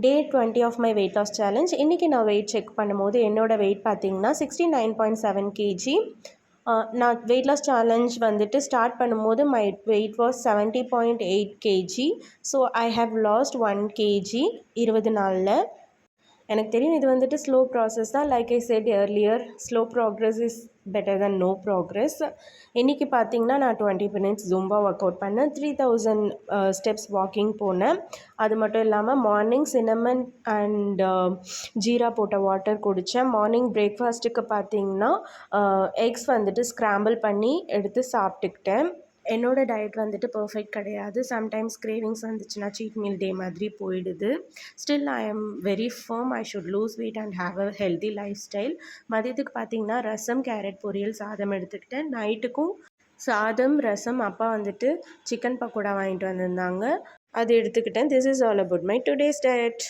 Day 20 of my weight loss challenge. இன்றைக்கி நான் weight check பண்ணும்போது என்னோடய வெயிட் பார்த்திங்கன்னா 69.7 கேஜி. நான் வெயிட் லாஸ் சேலஞ்ச் வந்துட்டு ஸ்டார்ட் பண்ணும்போது my weight was 70.8 KG. So I have lost 1 KG 20 நாளில். எனக்கு தெரியும் இது வந்துட்டு ஸ்லோ ப்ராசஸ் தான். Like I said earlier, slow progress is better then no progress. இன்றைக்கி பார்த்திங்கன்னா நான் 20 மினிட்ஸ் ஜும்பா ஒர்க் அவுட் பண்ணேன். 3000 ஸ்டெப்ஸ் வாக்கிங் போனேன். அது மட்டும் இல்லாமல் மார்னிங் சின்னமன் அண்ட் ஜீரா போட்ட வாட்டர் குடித்தேன். மார்னிங் பிரேக்ஃபாஸ்ட்டுக்கு பார்த்திங்கன்னா எக்ஸ் வந்துட்டு ஸ்க்ராம்பிள் பண்ணி எடுத்து சாப்பிட்டுக்கிட்டேன். என்னோடய டயட் வந்துட்டு பர்ஃபெக்ட் கிடையாது. சம்டைம்ஸ் கிரேவிங்ஸ் வந்துச்சுன்னா சீட் மீல் டே மாதிரி போயிடுது. Still I am very firm I should lose weight and have a healthy lifestyle. மதியத்துக்கு பார்த்திங்கன்னா ரசம், கேரட் பொரியல், சாதம் எடுத்துக்கிட்டேன். நைட்டுக்கும் சாதம், ரசம். அப்பா வந்துட்டு சிக்கன் பக்கோடா வாங்கிட்டு வந்திருந்தாங்க, அது எடுத்துக்கிட்டேன். This is all about my today's diet.